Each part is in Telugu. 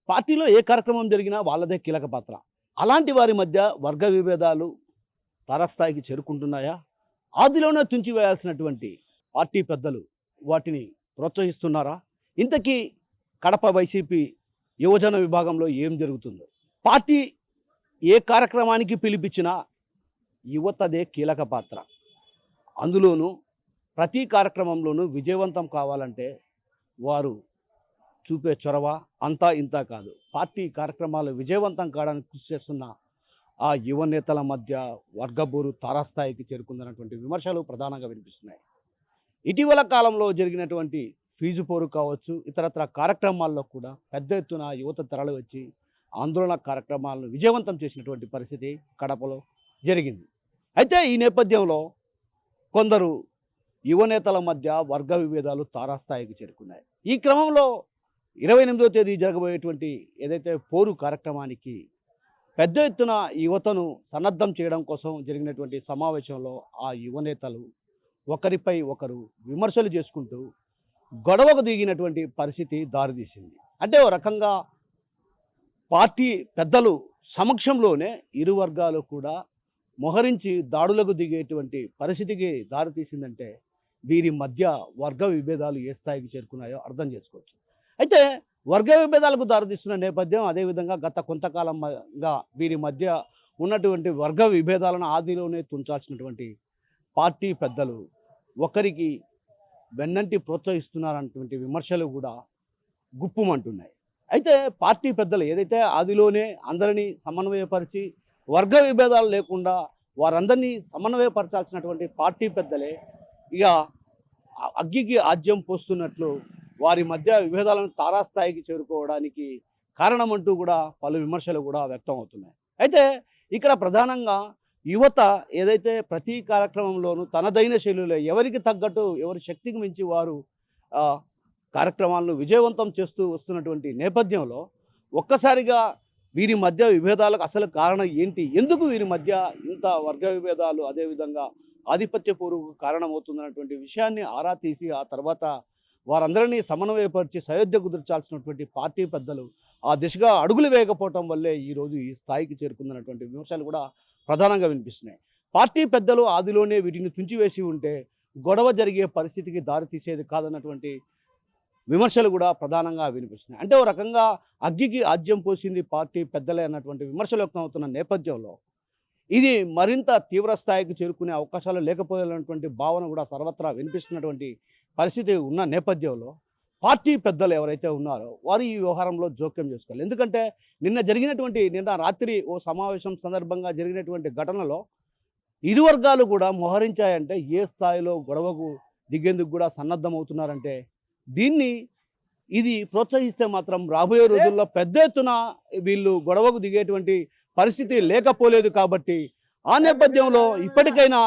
పార్టీలో ఏ కార్యక్రమం జరిగినా వాళ్ళదే కీలక పాత్ర. అలాంటి వారి మధ్య వర్గ విభేదాలు తారస్థాయికి చేరుకుంటున్నాయా? ఆదిలోనే తుంచివేయాల్సినటువంటి పార్టీ పెద్దలు వాటిని ప్రోత్సహిస్తున్నారా? ఇంతకీ కడప వైసీపీ యువజన విభాగంలో ఏం జరుగుతుందో? పార్టీ ఏ కార్యక్రమానికి పిలిపించినా యువతదే కీలక పాత్ర. అందులోనూ ప్రతి కార్యక్రమంలోనూ విజయవంతం కావాలంటే వారు చూపే చొరవ అంతా ఇంతా కాదు. పార్టీ కార్యక్రమాలు విజయవంతం కావడానికి కృషి చేస్తున్న ఆ యువ నేతల మధ్య వర్గబోరు తారాస్థాయికి చేరుకుందన్నటువంటి విమర్శలు ప్రధానంగా వినిపిస్తున్నాయి. ఇటీవల కాలంలో జరిగినటువంటి ఫీజు పోరు కావచ్చు, ఇతరత్ర కార్యక్రమాల్లో కూడా పెద్ద ఎత్తున యువత తరలి వచ్చి ఆందోళన కార్యక్రమాలను విజయవంతం చేసినటువంటి పరిస్థితి కడపలో జరిగింది. అయితే ఈ నేపథ్యంలో కొందరు యువ నేతల మధ్య వర్గ విభేదాలు తారాస్థాయికి చేరుకున్నాయి. ఈ క్రమంలో 28వ తేదీ జరగబోయేటువంటి ఏదైతే పోరు కార్యక్రమానికి పెద్ద ఎత్తున యువతను సన్నద్ధం చేయడం కోసం జరిగినటువంటి సమావేశంలో ఆ యువ నేతలు ఒకరిపై ఒకరు విమర్శలు చేసుకుంటూ గొడవకు దిగినటువంటి పరిస్థితి దారితీసింది. అంటే ఓ రకంగా పార్టీ పెద్దలు సమక్షంలోనే ఇరు వర్గాలు కూడా మొహరించి దాడులకు దిగేటువంటి పరిస్థితికి దారితీసిందంటే వీరి మధ్య వర్గ విభేదాలు ఏ స్థాయికి చేరుకున్నాయో అర్థం చేసుకోవచ్చు. అయితే వర్గ విభేదాలకు దారితీస్తున్న నేపథ్యం, అదేవిధంగా గత కొంతకాలంగా వీరి మధ్య ఉన్నటువంటి వర్గ విభేదాలను ఆదిలోనే తుంచాల్సినటువంటి పార్టీ పెద్దలు ఒకరికి వెన్నంటి ప్రోత్సహిస్తున్నారన్నటువంటి విమర్శలు కూడా గుప్పుమంటున్నాయి. అయితే పార్టీ పెద్దలు ఏదైతే ఆదిలోనే అందరినీ సమన్వయపరిచి వర్గ విభేదాలు లేకుండా వారందరినీ సమన్వయపరచాల్సినటువంటి పార్టీ పెద్దలే ఇక అగ్గికి ఆజ్యం పోస్తున్నట్లు వారి మధ్య విభేదాలను తారాస్థాయికి చేరుకోవడానికి కారణమంటూ కూడా పలు విమర్శలు కూడా వ్యక్తం అవుతున్నాయి. అయితే ఇక్కడ ప్రధానంగా యువత ఏదైతే ప్రతి కార్యక్రమంలోనూ తనదైన శైలిలో ఎవరికి తగ్గట్టు ఎవరి శక్తికి మించి వారు కార్యక్రమాలను విజయవంతం చేస్తూ వస్తున్నటువంటి నేపథ్యంలో ఒక్కసారిగా వీరి మధ్య విభేదాలకు అసలు కారణం ఏంటి, ఎందుకు వీరి మధ్య ఇంత వర్గ విభేదాలు అదేవిధంగా ఆధిపత్య పూర్వకు కారణమవుతుందన్నటువంటి విషయాన్ని ఆరా తీసి ఆ తర్వాత వారందరినీ సమన్వయపరిచి సయోధ్య కుదిర్చాల్సినటువంటి పార్టీ పెద్దలు ఆ దిశగా అడుగులు వేయకపోవటం వల్లే ఈరోజు ఈ స్థాయికి చేరుకుందన్నటువంటి విమర్శలు కూడా ప్రధానంగా వినిపిస్తున్నాయి. పార్టీ పెద్దలు ఆదిలోనే వీటిని తుంచివేసి ఉంటే గొడవ జరిగే పరిస్థితికి దారి తీసేది కాదన్నటువంటి విమర్శలు కూడా ప్రధానంగా వినిపిస్తున్నాయి. అంటే ఓ రకంగా అగ్గికి ఆజ్యం పోసింది పార్టీ పెద్దలే అన్నటువంటి విమర్శలు వ్యక్తమవుతున్న నేపథ్యంలో ఇది మరింత తీవ్ర స్థాయికి చేరుకునే అవకాశాలు లేకపోయినటువంటి భావన కూడా సర్వత్రా వినిపిస్తున్నటువంటి పరిస్థితి ఉన్న నేపథ్యంలో పార్టీ పెద్దలు ఎవరైతే ఉన్నారో వారు ఈ వ్యవహారంలో జోక్యం చేసుకోవాలి. ఎందుకంటే నిన్న రాత్రి ఓ సమావేశం సందర్భంగా జరిగినటువంటి ఘటనలో ఇరు వర్గాలు కూడా మోహరించాయంటే ఏ స్థాయిలో గొడవకు దిగేందుకు కూడా సన్నద్ధమవుతున్నారంటే ఇది ప్రోత్సహిస్తే మాత్రం రాబోయే రోజుల్లో పెద్ద ఎత్తున వీళ్ళు గొడవకు దిగేటువంటి పరిస్థితి లేకపోలేదు. కాబట్టి ఆ నేపథ్యంలో ఇప్పటికైనా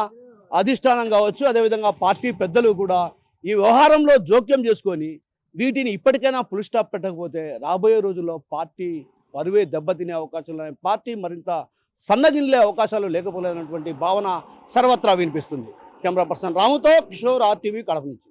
అధిష్టానం కావచ్చు, అదేవిధంగా పార్టీ పెద్దలు కూడా ఈ వ్యవహారంలో జోక్యం చేసుకొని వీటిని ఇప్పటికైనా ఫుల్ స్టాప్ పెట్టకపోతే రాబోయే రోజుల్లో పార్టీ పరువే దెబ్బతినే అవకాశాలు ఉన్నాయి. పార్టీ మరింత సన్నగిల్లే అవకాశాలు లేకపోలేనటువంటి భావన సర్వత్రా వినిపిస్తుంది. కెమెరా పర్సన్ రాముతో కిషోర్, RTV, కడప నుంచి.